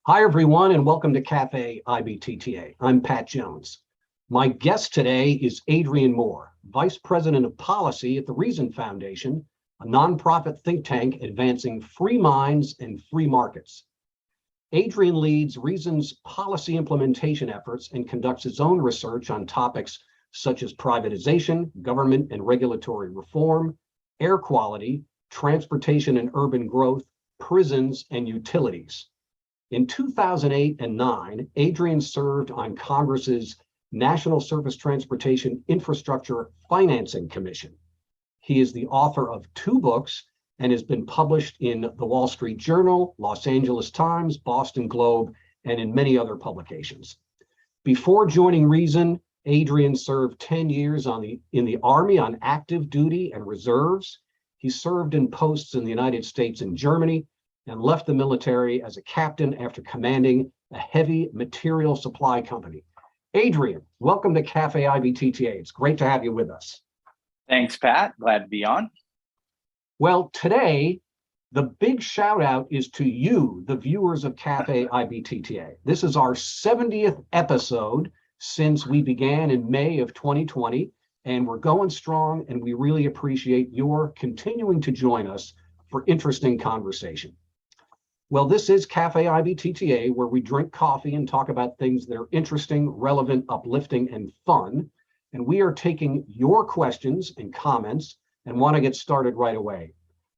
Hi, everyone, and welcome to Café IBTTA. I'm Pat Jones. My guest today is Adrian Moore, Vice President of Policy at the Reason Foundation, a nonprofit think tank advancing free minds and free markets. Adrian leads Reason's policy implementation efforts and conducts his own research on topics such as privatization, government and regulatory reform, air quality, transportation and urban growth, prisons, and utilities. In 2008 and 9, Adrian served on Congress's National Surface Transportation Infrastructure Financing Commission. He is the author of 2 books and has been published in the Wall Street Journal, Los Angeles Times, Boston Globe, and in many other publications. Before joining Reason, Adrian served 10 years in the Army on active duty and reserves. He served in posts in the United States and Germany, and left the military as a captain after commanding a heavy material supply company. Adrian, welcome to Café IBTTA. It's great to have you with us. Thanks, Pat. Glad to be on. Well, today, the big shout out is to you, the viewers of Café IBTTA. This is our 70th episode since we began in May of 2020, and we're going strong, and we really appreciate your continuing to join us for interesting conversation. Well, this is Café IBTTA, where we drink coffee and talk about things that are interesting, relevant, uplifting, and fun. And we are taking your questions and comments and want to get started right away.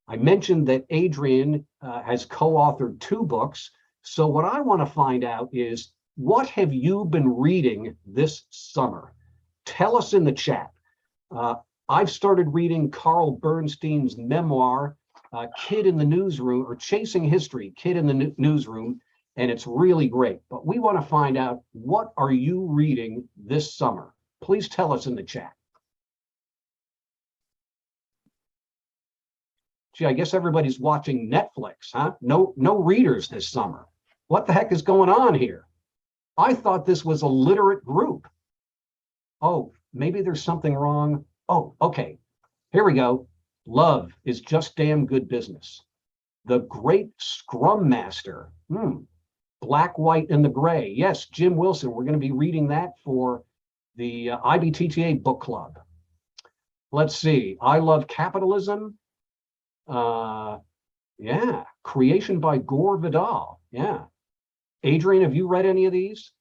I mentioned that Adrian has co-authored 2 books. So what I want to find out is, what have you been reading this summer? Tell us in the chat. I've started reading Carl Bernstein's memoir, Kid in the Newsroom, or Chasing History, Kid in the Newsroom, and it's really great. But we want to find out, what are you reading this summer? Please tell us in the chat. Gee, I guess everybody's watching Netflix, huh? No readers this summer. What the heck is going on here? I thought this was a literate group. Oh, maybe there's something wrong. Oh, okay. Here we go. Love is just damn good business. The Great Scrum Master. Black, White, and the Gray. Yes, Jim Wilson. We're going to be reading that for the IBTTA book club. Let's see. I Love Capitalism. Yeah. Creation by Gore Vidal. Yeah. Adrian, have you read any of these?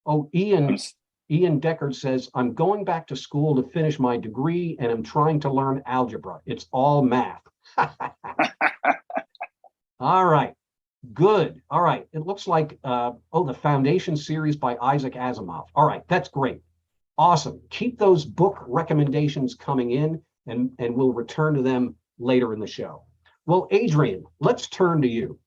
Oh, Ian Deckard says, I'm going back to school to finish my degree and I'm trying to learn algebra. It's all math. All right, good. All right, it looks like, the Foundation series by Isaac Asimov. All right, that's great. Awesome. Keep those book recommendations coming in and we'll return to them later in the show. Well, Adrian, let's turn to you.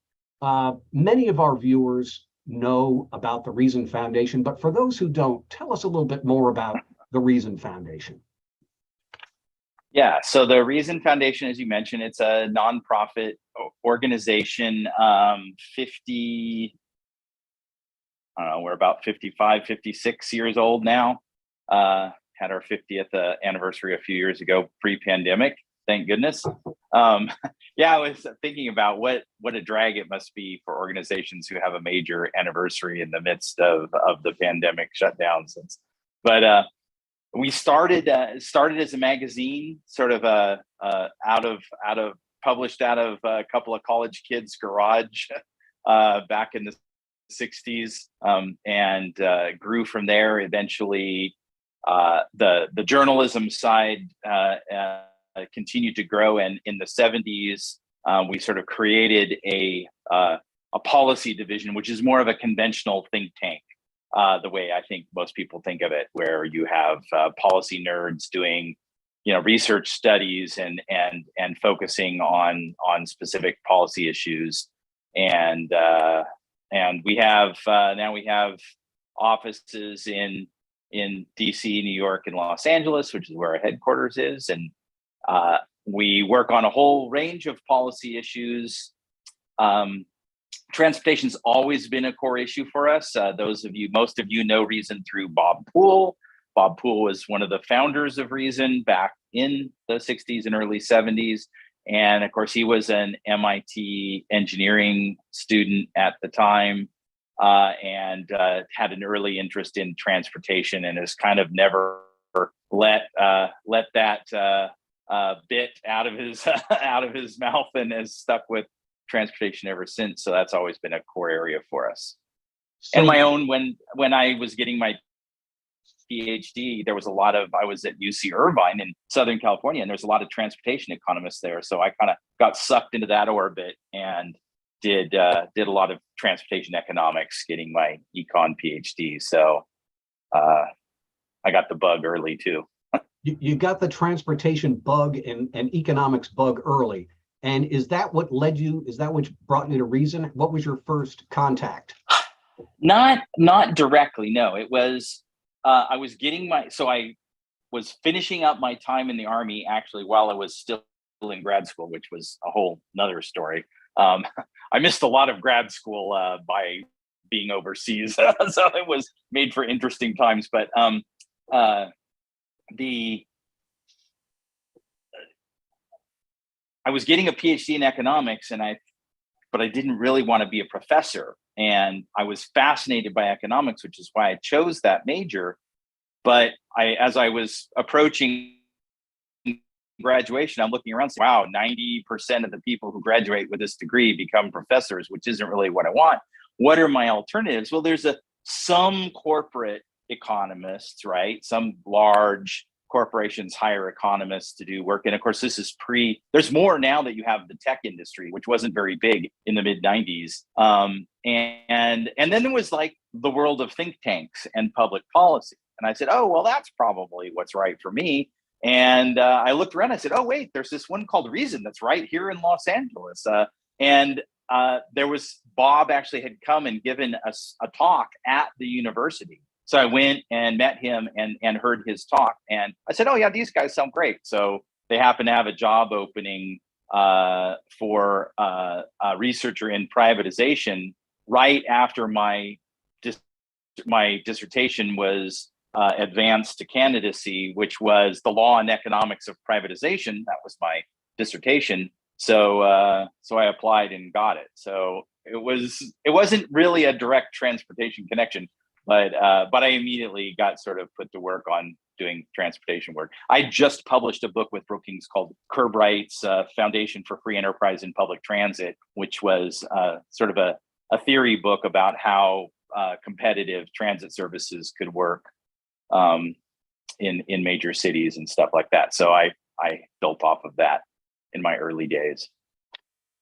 Many of our viewers know about the Reason Foundation, but for those who don't, tell us a little bit more about the Reason Foundation. Yeah, so the Reason Foundation, as you mentioned, it's a nonprofit organization. We're about 55, 56 years old now. Had our 50th anniversary a few years ago, pre-pandemic. Thank goodness. Yeah, I was thinking about what a drag it must be for organizations who have a major anniversary in the midst of the pandemic shutdowns. But we started as a magazine, sort of published out of a couple of college kids' garage back in the 60s, and grew from there. Eventually, the journalism side continued to grow, and in the 70s we sort of created a policy division, which is more of a conventional think tank, the way I think most people think of it, where you have policy nerds doing research studies and focusing on specific policy issues, and we have now we have offices in DC, New York, and Los Angeles, which is where our headquarters is, and we work on a whole range of policy issues. Transportation's always been a core issue for us. Most of you know Reason through Bob Poole. Bob Poole was one of the founders of Reason back in the 60s and early 70s. And of course, he was an MIT engineering student at the time, and had an early interest in transportation, and has kind of never let that bit out of his out of his mouth, and has stuck with transportation ever since. So that's always been a core area for us. So, And my own, when I was getting my PhD, there was I was at UC Irvine in Southern California, and there's a lot of transportation economists there. So I kind of got sucked into that orbit and did a lot of transportation economics, getting my econ PhD. So I got the bug early too. you got the transportation bug and economics bug early. And is that what led you? Is that what brought you to Reason? What was your first contact? Not directly. No, it was, I was finishing up my time in the Army actually while I was still in grad school, which was a whole nother story. I missed a lot of grad school by being overseas. So it was made for interesting times, but I was getting a PhD in economics, but I didn't really want to be a professor. And I was fascinated by economics, which is why I chose that major. But as I was approaching graduation, I'm looking around saying, wow, 90% of the people who graduate with this degree become professors, which isn't really what I want. What are my alternatives? Well, there's some corporate economists, right? Some large corporations hire economists to do work. And of course, there's more now that you have the tech industry, which wasn't very big in the mid 90s. And then there was like the world of think tanks and public policy. And I said, oh, well, that's probably what's right for me. And I looked around, I said, oh, wait, there's this one called Reason that's right here in Los Angeles. And there was, Bob actually had come and given us a talk at the university. So I went and met him and heard his talk. And I said, oh, yeah, these guys sound great. So they happen to have a job opening for a researcher in privatization right after my dissertation was advanced to candidacy, which was the law and economics of privatization. That was my dissertation. So I applied and got it. So it wasn't really a direct transportation connection, but I immediately got sort of put to work on doing transportation work. I just published a book with Brookings called Curb Rights, Foundation for Free Enterprise in Public Transit, which was sort of a theory book about how competitive transit services could work in major cities and stuff like that. So I built off of that in my early days.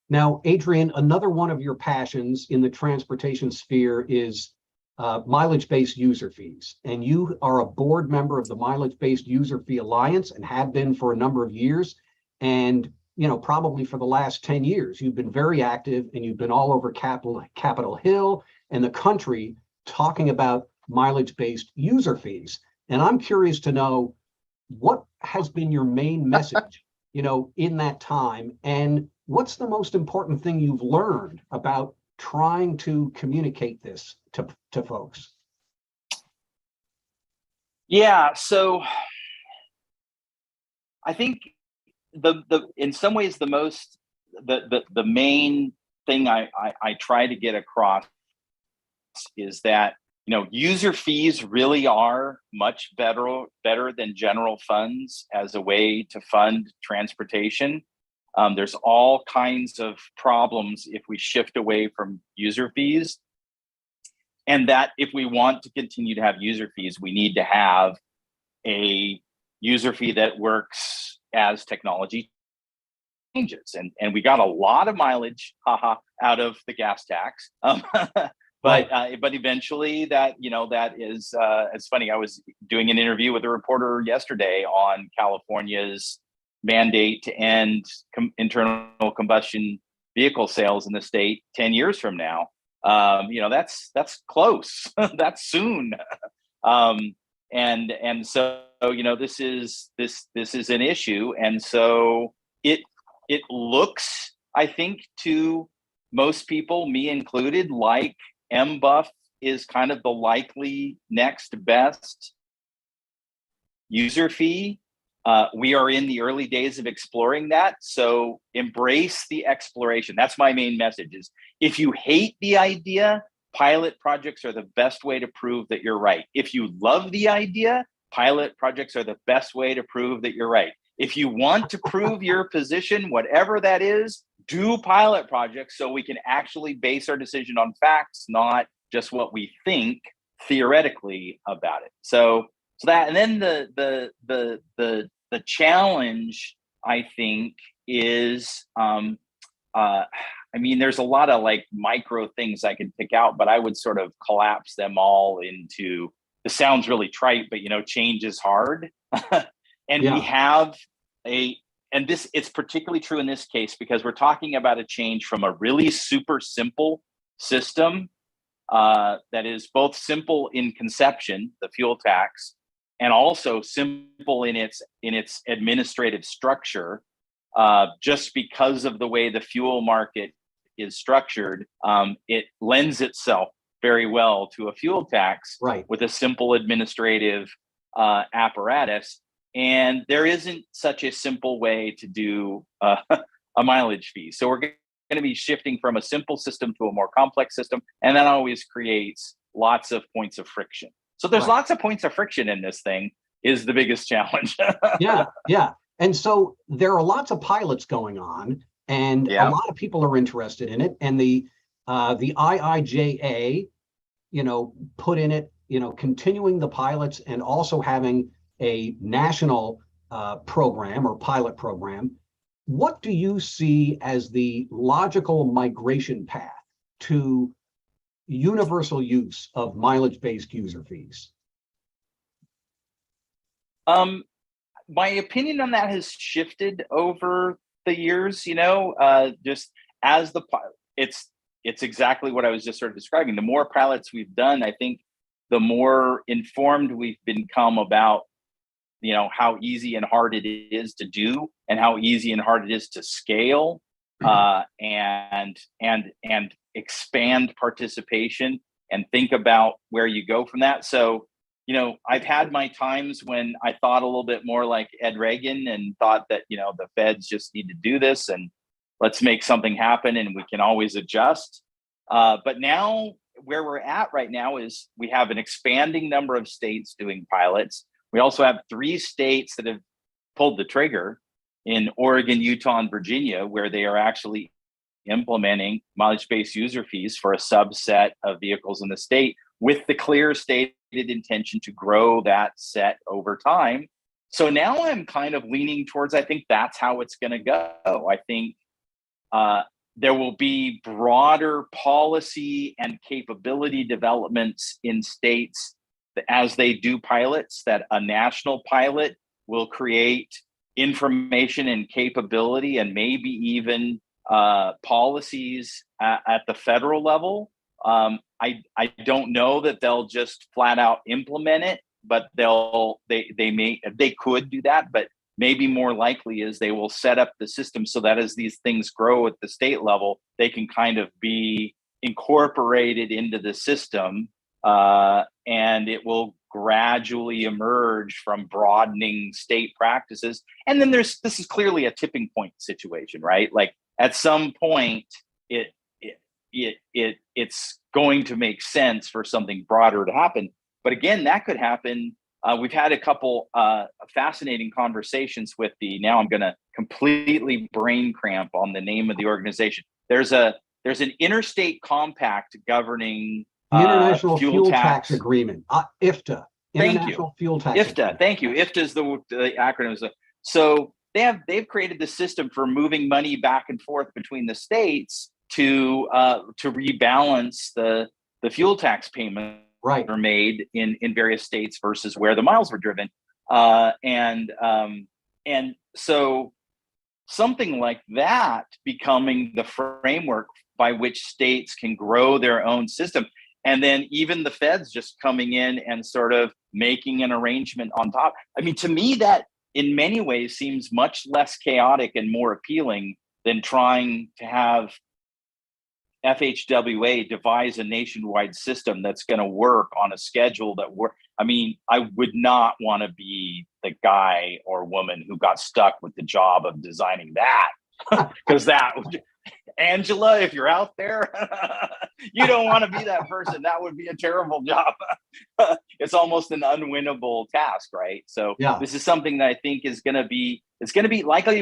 Now, Adrian, another one of your passions in the transportation sphere is mileage-based user fees. And you are a board member of the Mileage-Based User Fee Alliance and have been for a number of years. And, you know, probably for the last 10 years, you've been very active and you've been all over Capitol Hill and the country talking about mileage-based user fees. And I'm curious to know, what has been your main message, you know, in that time? And what's the most important thing you've learned about trying to communicate this to folks? Yeah, so I think in some ways the main thing I try to get across is that, you know, user fees really are much better than general funds as a way to fund transportation. There's all kinds of problems if we shift away from user fees. And that if we want to continue to have user fees, we need to have a user fee that works as technology changes. And we got a lot of mileage, out of the gas tax. But eventually that is, it's funny, I was doing an interview with a reporter yesterday on California's mandate to end internal combustion vehicle sales in the state 10 years from now. That's close. That's soon. And so, you know, this is an issue. And so it looks, I think, to most people, me included, like MBUF is kind of the likely next best user fee. We are in the early days of exploring that. So embrace the exploration. That's my main message is if you hate the idea, pilot projects are the best way to prove that you're right. If you love the idea, pilot projects are the best way to prove that you're right. If you want to prove your position, whatever that is, do pilot projects so we can actually base our decision on facts, not just what we think theoretically about it. So that, and then the challenge, I think, is I mean, there's a lot of like micro things I can pick out, but I would sort of collapse them all into, this sounds really trite, but change is hard. And we have and this, it's particularly true in this case because we're talking about a change from a really super simple system that is both simple in conception, the fuel tax, and also simple in its administrative structure. Just because of the way the fuel market is structured, it lends itself very well to a fuel tax with a simple administrative apparatus. And there isn't such a simple way to do a mileage fee. So we're going to be shifting from a simple system to a more complex system. And that always creates lots of points of friction. So there's lots of points of friction in this thing is the biggest challenge. Yeah. And so there are lots of pilots going on, and a lot of people are interested in it. And the IIJA, put in it, continuing the pilots and also having a national program or pilot program. What do you see as the logical migration path to universal use of mileage-based user fees? My opinion on that has shifted over the years, just as it's exactly what I was just sort of describing. The more pilots we've done, I think the more informed we've become about, how easy and hard it is to do and how easy and hard it is to scale and expand participation and think about where you go from that. So, I've had my times when I thought a little bit more like Ed Reagan and thought that, the feds just need to do this and let's make something happen and we can always adjust. But now where we're at right now is we have an expanding number of states doing pilots. We also have 3 states that have pulled the trigger in Oregon, Utah, and Virginia, where they are actually implementing mileage-based user fees for a subset of vehicles in the state with the clear stated intention to grow that set over time. So now I'm kind of leaning towards, I think that's how it's going to go. I think there will be broader policy and capability developments in states that as they do pilots, that a national pilot will create information and capability and maybe even policies at the federal level. I don't know that they'll just flat out implement it, but they could do that, but maybe more likely is they will set up the system so that as these things grow at the state level, they can kind of be incorporated into the system, and it will gradually emerge from broadening state practices. And then this is clearly a tipping point situation, right? Like at some point, it's going to make sense for something broader to happen. But again, that could happen. We've had a couple fascinating conversations with now I'm going to completely brain cramp on the name of the organization. There's an interstate compact governing the International Fuel Tax Agreement, IFTA. International Fuel Tax IFTA. Agreement. Thank you. IFTA is the acronym. So they've created the system for moving money back and forth between the states to rebalance the fuel tax payment are made in various states versus where the miles were driven, and so something like that becoming the framework by which states can grow their own system, and then even the feds just coming in and sort of making an arrangement on top. I mean, to me, that in many ways seems much less chaotic and more appealing than trying to have FHWA devise a nationwide system that's going to work on a schedule that I mean, I would not want to be the guy or woman who got stuck with the job of designing that, because that would, Angela, if you're out there, you don't want to be that person. That would be a terrible job. It's almost an unwinnable task, right? So Yeah. this is something that I think is going to be, it's going to be likely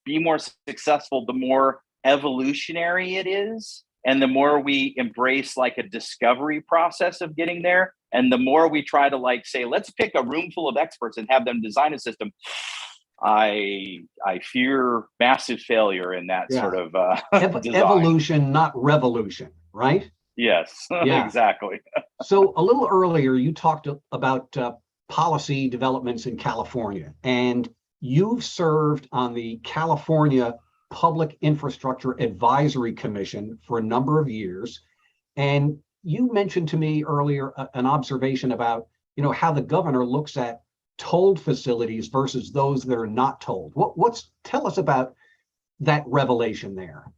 be more successful the more evolutionary it is, and the more we embrace like a discovery process of getting there, and the more we try to like say, let's pick a room full of experts and have them design a system. I fear massive failure in that sort of evolution, not revolution, right? Yes, Yeah. exactly. So a little earlier, you talked about policy developments in California, and you've served on the California Public Infrastructure Advisory Commission for a number of years. And you mentioned to me earlier an observation about, how the governor looks at tolled facilities versus those that are not tolled. Tell us about that revelation there.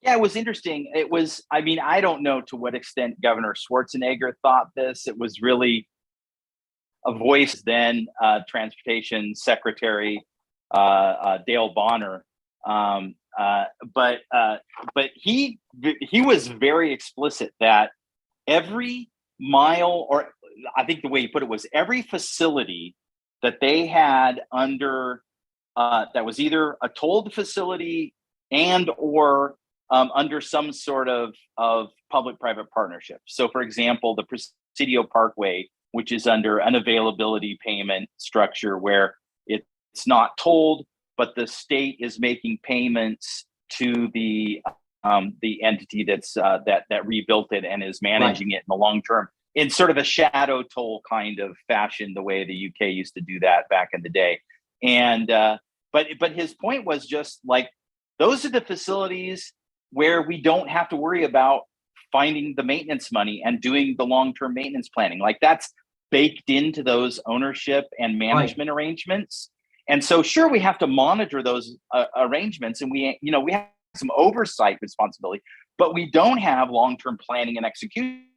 Yeah, it was interesting. It was, I mean, I don't know to what extent Governor Schwarzenegger thought this. It was really a voice then, Transportation Secretary Dale Bonner. But he was very explicit that every mile, or I think the way he put it was every facility that they had under that was either a tolled facility and or under some sort of public-private partnership. So, for example, the Presidio Parkway, which is under an availability payment structure where it's not tolled, but the state is making payments to the entity that's that rebuilt it and is managing it in the long term, in sort of a shadow toll kind of fashion, the way the UK used to do that back in the day. And but his point was just like, those are the facilities where we don't have to worry about finding the maintenance money and doing the long-term maintenance planning. Like, that's baked into those ownership and management arrangements. And so, sure, we have to monitor those arrangements, and we have some oversight responsibility, but we don't have long-term planning and execution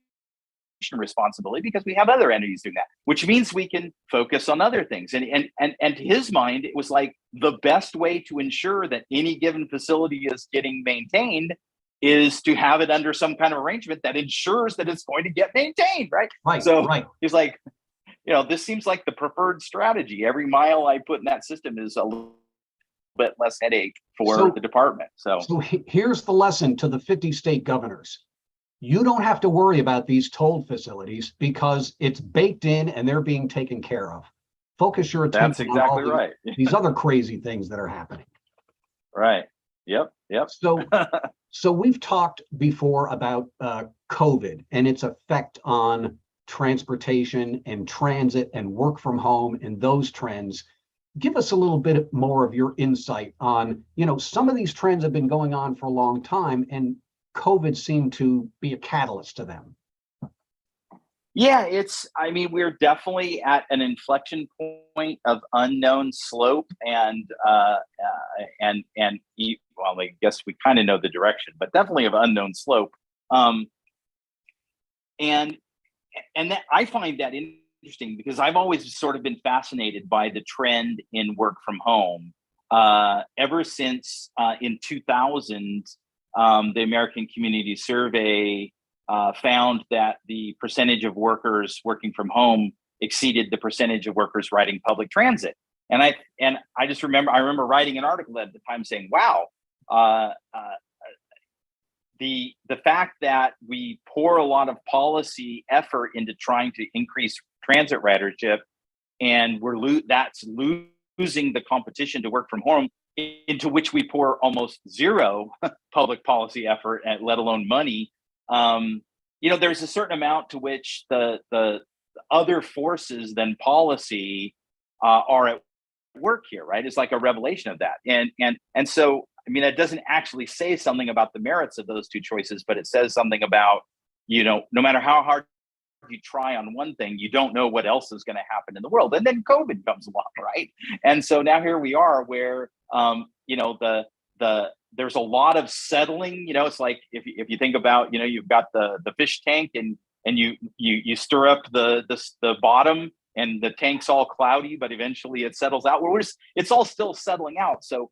responsibility because we have other entities doing that, which means we can focus on other things. And to his mind, it was like the best way to ensure that any given facility is getting maintained is to have it under some kind of arrangement that ensures that it's going to get maintained, right? So he's like, this seems like the preferred strategy. Every mile I put in that system is a little bit less headache for the department. So here's the lesson to the 50 state governors. You don't have to worry about these tolled facilities because it's baked in and they're being taken care of. Focus your attention on all these other crazy things that are happening. Right. Yep. So we've talked before about COVID and its effect on transportation and transit and work from home and those trends. Give us a little bit more of your insight on, some of these trends have been going on for a long time, and COVID seemed to be a catalyst to them. Yeah, we're definitely at an inflection point of unknown slope, and well, I guess we kind of know the direction, but definitely of unknown slope. And that, I find that interesting because I've always sort of been fascinated by the trend in work from home ever since in 2000. The American Community Survey found that the percentage of workers working from home exceeded the percentage of workers riding public transit. And I just remember writing an article at the time saying, wow, the fact that we pour a lot of policy effort into trying to increase transit ridership, and that's losing the competition to work from home, into which we pour almost zero public policy effort, and let alone money. There's a certain amount to which the other forces than policy are at work here, right? It's like a revelation of that. And so, it doesn't actually say something about the merits of those two choices, but it says something about, no matter how hard you try on one thing, you don't know what else is going to happen in the world. And then COVID comes along, right? And so now here we are where, there's a lot of settling. It's like if you think about, you've got the fish tank and and you stir up the bottom, and the tank's all cloudy, but eventually it settles out. It's all still settling out. So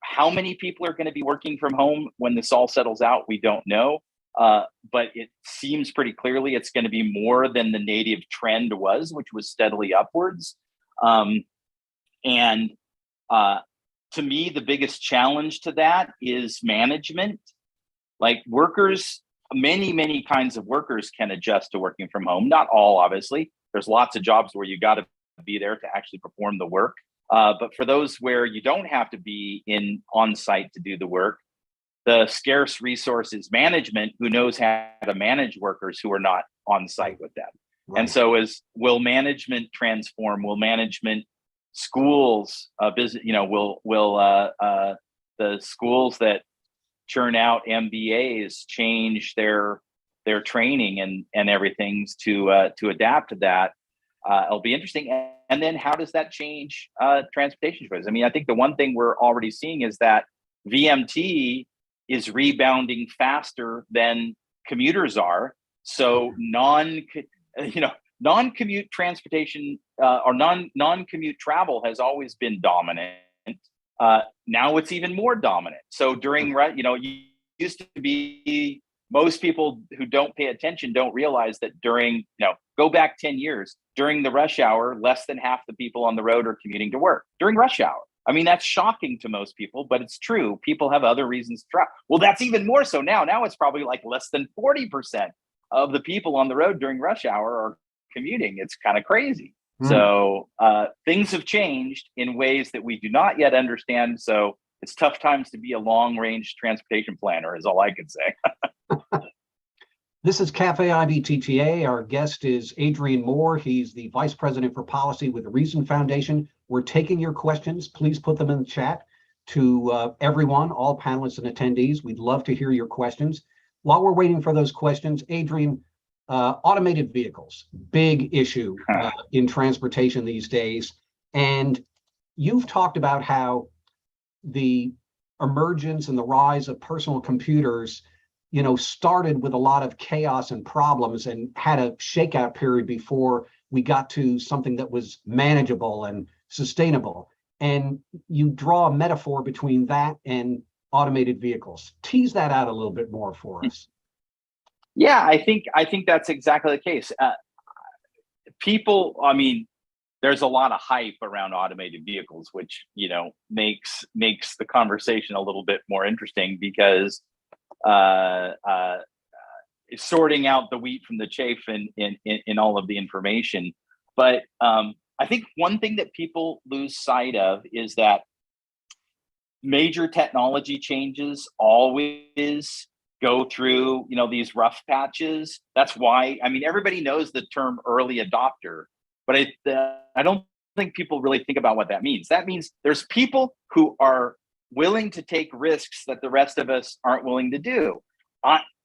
how many people are going to be working from home when this all settles out? We don't know. But it seems pretty clearly it's going to be more than the native trend was, which was steadily upwards. And to me, the biggest challenge to that is management. Like workers, many kinds of workers can adjust to working from home. Not all, obviously. There's lots of jobs where you got to be there to actually perform the work. But for those where you don't have to be on site to do the work, the scarce resource is management, who knows how to manage workers who are not on site with them. Right. And so will management transform? Will management schools, business, will the schools that churn out MBAs change their training and everything to adapt to that? It'll be interesting. And then how does that change transportation choices? I mean, I think the one thing we're already seeing is that VMT is rebounding faster than commuters are. So non-commute transportation or non-commute travel has always been dominant. Now it's even more dominant. So during, used to be, most people who don't pay attention don't realize that during, go back 10 years, during the rush hour, less than half the people on the road are commuting to work during rush hour. I mean, that's shocking to most people, but it's true. People have other reasons to travel. Well, that's even more so now. Now it's probably like less than 40% of the people on the road during rush hour are commuting. It's kind of crazy. So things have changed in ways that we do not yet understand. So it's tough times to be a long-range transportation planner is all I can say. This is Café IBTTA. Our guest is Adrian Moore. He's the Vice President for Policy with the Reason Foundation. We're taking your questions. Please put them in the chat to everyone, all panelists and attendees. We'd love to hear your questions. While we're waiting for those questions, Adrian, automated vehicles, big issue in transportation these days. And you've talked about how the emergence and the rise of personal computers started with a lot of chaos and problems and had a shakeout period before we got to something that was manageable and sustainable. And you draw a metaphor between that and automated vehicles. Tease that out a little bit more for us. Yeah, I think that's exactly the case. People, I mean, there's a lot of hype around automated vehicles, which makes the conversation a little bit more interesting because sorting out the wheat from the chaff in all of the information. But I think one thing that people lose sight of is that major technology changes always go through these rough patches. That's why, I mean, everybody knows the term early adopter, but I don't think people really think about what that means. That means there's people who are willing to take risks that the rest of us aren't willing to do.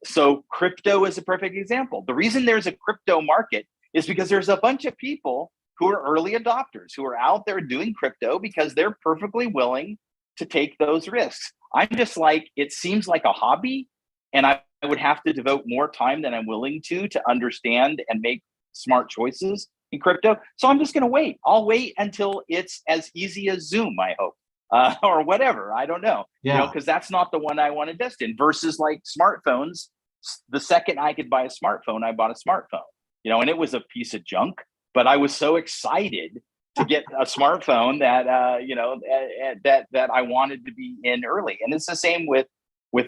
So crypto is a perfect example. The reason there's a crypto market is because there's a bunch of people who are early adopters, who are out there doing crypto because they're perfectly willing to take those risks. I'm just like, it seems like a hobby, and I would have to devote more time than I'm willing to understand and make smart choices in crypto. So I'm just going to wait. I'll wait until it's as easy as Zoom, I hope. Or whatever, I don't know, because that's not the one I want to invest in versus like smartphones. The second I could buy a smartphone, I bought a smartphone, and it was a piece of junk, but I was so excited to get a smartphone that, that I wanted to be in early. And it's the same with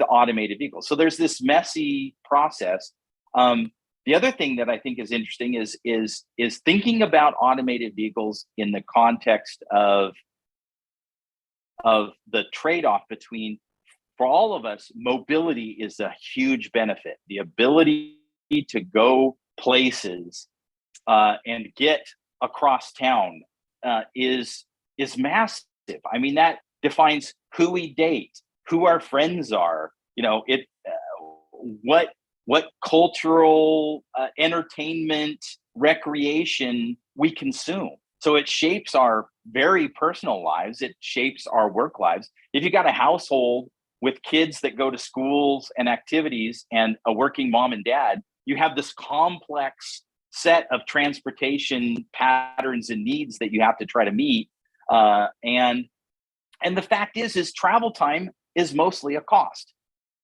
automated vehicles. So there's this messy process. The other thing that I think is interesting is thinking about automated vehicles in the context of the trade-off between, for all of us, mobility is a huge benefit. The ability to go places and get across town is massive. I mean, that defines who we date, who our friends are. What cultural entertainment, recreation we consume. So it shapes our very personal lives. It shapes our work lives. If you got a household with kids that go to schools and activities and a working mom and dad, you have this complex set of transportation patterns and needs that you have to try to meet. And the fact is travel time is mostly a cost.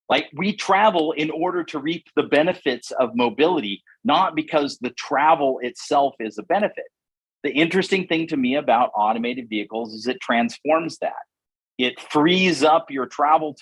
Like, we travel in order to reap the benefits of mobility, not because the travel itself is a benefit. The interesting thing to me about automated vehicles is it transforms that. It frees up your travel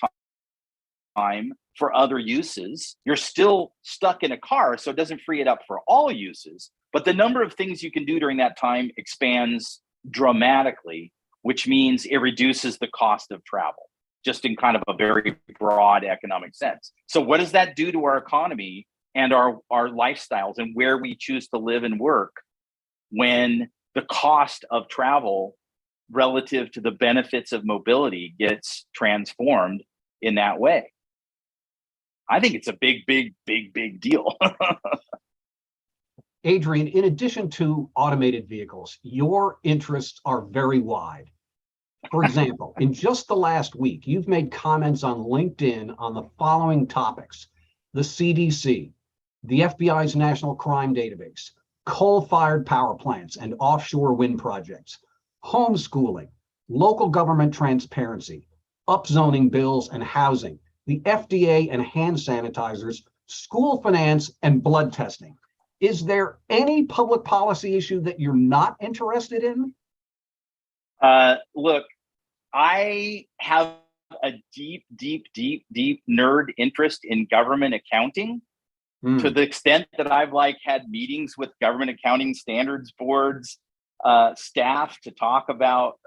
time for other uses. You're still stuck in a car, so it doesn't free it up for all uses, but the number of things you can do during that time expands dramatically, which means it reduces the cost of travel, just in kind of a very broad economic sense. So what does that do to our economy and our lifestyles and where we choose to live and work when the cost of travel relative to the benefits of mobility gets transformed in that way? I think it's a big deal. Adrian, in addition to automated vehicles, your interests are very wide. For example, in just the last week, you've made comments on LinkedIn on the following topics: the CDC, the FBI's National Crime Database, coal-fired power plants and offshore wind projects, homeschooling, local government transparency, upzoning bills and housing, the FDA and hand sanitizers, school finance, and blood testing. Is there any public policy issue that you're not interested in? Look, I have a deep nerd interest in government accounting, to the extent that I've had meetings with government accounting standards boards staff to talk about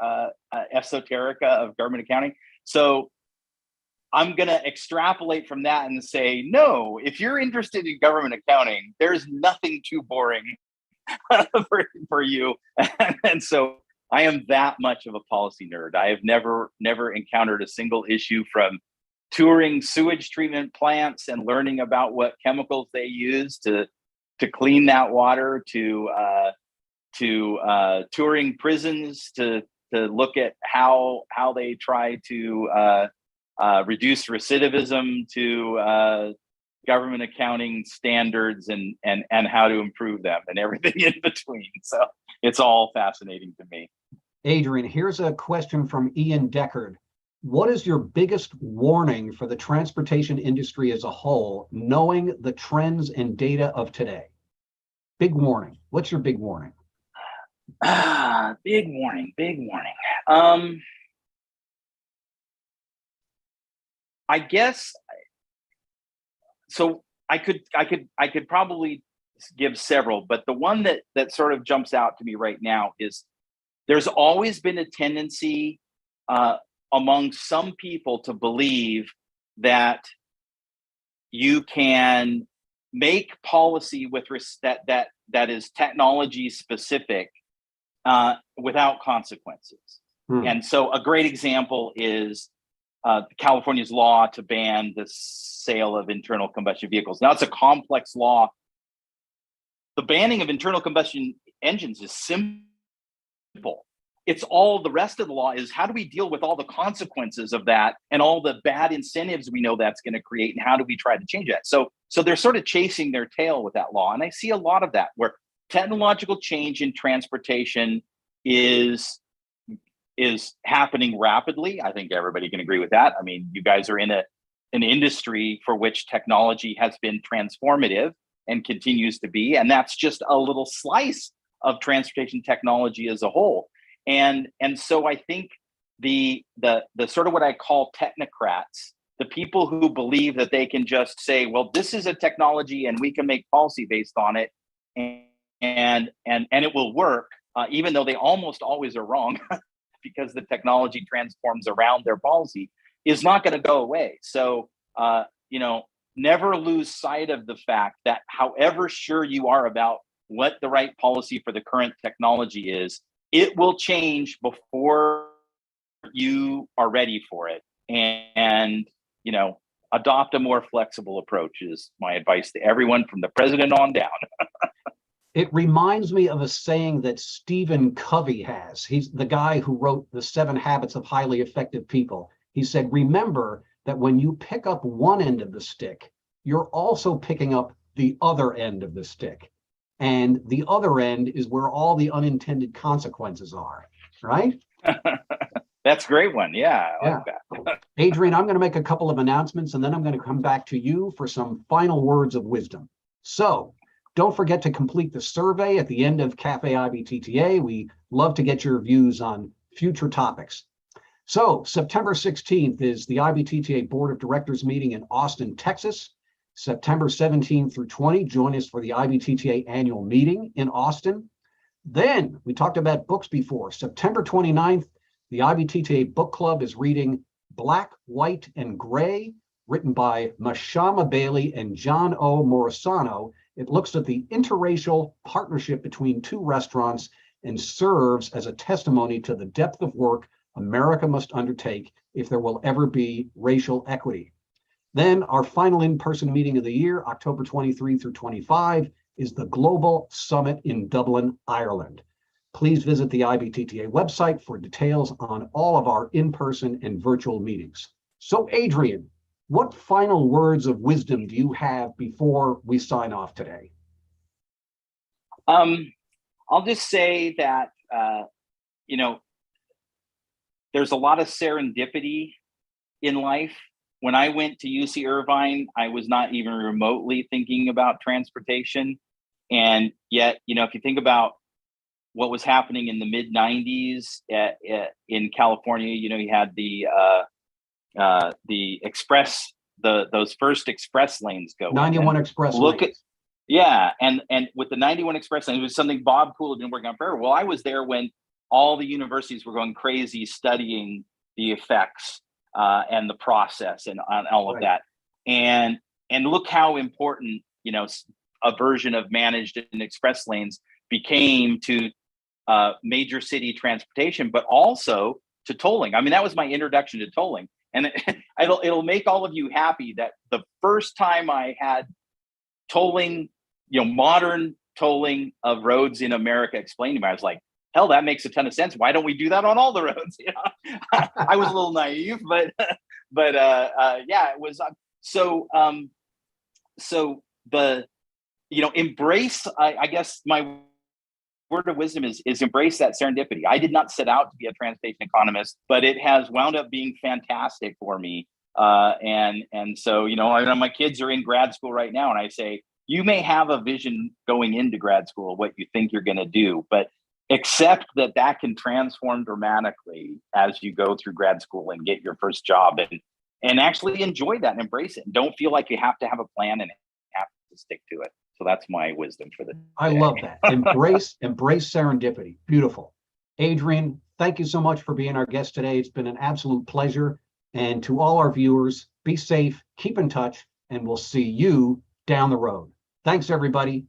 esoterica of government accounting. So I'm going to extrapolate from that and say, no, if you're interested in government accounting, there's nothing too boring for you. And so I am that much of a policy nerd. I have never encountered a single issue, from touring sewage treatment plants and learning about what chemicals they use to clean that water, to touring prisons to look at how they try to reduce recidivism, to government accounting standards and how to improve them, and everything in between. So it's all fascinating to me. Adrian, here's a question from Ian Deckard. What is your biggest warning for the transportation industry as a whole, knowing the trends and data of today? Big warning. What's your big warning? Big warning. I guess so. I could probably give several, but the one that sort of jumps out to me right now is there's always been a tendency among some people to believe that you can make policy with that is technology specific without consequences. And so a great example is California's law to ban the sale of internal combustion vehicles. Now, it's a complex law. The banning of internal combustion engines is simple. It's all the rest of the law is, how do we deal with all the consequences of that and all the bad incentives we know that's going to create, and how do we try to change that? So they're sort of chasing their tail with that law. And I see a lot of that, where technological change in transportation is happening rapidly. I think everybody can agree with that. I mean, you guys are in an industry for which technology has been transformative and continues to be, and that's just a little slice of transportation technology as a whole. And so I think the sort of what I call technocrats, the people who believe that they can just say, well, this is a technology and we can make policy based on it, and it will work, even though they almost always are wrong because the technology transforms around their policy, is not going to go away. So never lose sight of the fact that however sure you are about what the right policy for the current technology is, it will change before you are ready for it. And adopt a more flexible approach is my advice to everyone, from the president on down. It reminds me of a saying that Stephen Covey has. He's the guy who wrote The 7 Habits of Highly Effective People. He said, remember that when you pick up one end of the stick, you're also picking up the other end of the stick. And the other end is where all the unintended consequences are, right? That's a great one. Yeah, I like that. Adrian, I'm going to make a couple of announcements, and then I'm going to come back to you for some final words of wisdom. So don't forget to complete the survey at the end of Café IBTTA. We love to get your views on future topics. So September 16th is the IBTTA Board of Directors meeting in Austin, Texas. September 17th through 20, join us for the IBTTA annual meeting in Austin. Then, we talked about books before. September 29th, the IBTTA Book Club is reading Black, White, and Gray, written by Mashama Bailey and John O. Morisano. It looks at the interracial partnership between two restaurants and serves as a testimony to the depth of work America must undertake if there will ever be racial equity. Then our final in-person meeting of the year, October 23 through 25, is the Global Summit in Dublin, Ireland. Please visit the IBTTA website for details on all of our in-person and virtual meetings. So Adrian, what final words of wisdom do you have before we sign off today? I'll just say that, there's a lot of serendipity in life. When I went to UC Irvine, I was not even remotely thinking about transportation. And yet, if you think about what was happening in the mid 90s in California, you had the express, those first express lanes go. 91 express lanes. And with the 91 express lane, it was something Bob Poole had been working on forever. Well, I was there when all the universities were going crazy studying the effects and the process and on all of that. And look how important, a version of managed and express lanes became to major city transportation, but also to tolling. I mean, that was my introduction to tolling. And it'll make all of you happy that the first time I had tolling, modern tolling of roads in America explained to me, I was like, hell, that makes a ton of sense. Why don't we do that on all the roads? I was a little naive, but yeah, it was. So the, embrace, I guess my word of wisdom is embrace that serendipity. I did not set out to be a transportation economist, but it has wound up being fantastic for me. And so, my kids are in grad school right now, and I say, you may have a vision going into grad school, what you think you're going to do, but accept that can transform dramatically as you go through grad school and get your first job, and actually enjoy that and embrace it. And don't feel like you have to have a plan and have to stick to it. So that's my wisdom for the day. I love that. Embrace serendipity. Beautiful. Adrian, thank you so much for being our guest today. It's been an absolute pleasure. And to all our viewers, be safe, keep in touch, and we'll see you down the road. Thanks, everybody.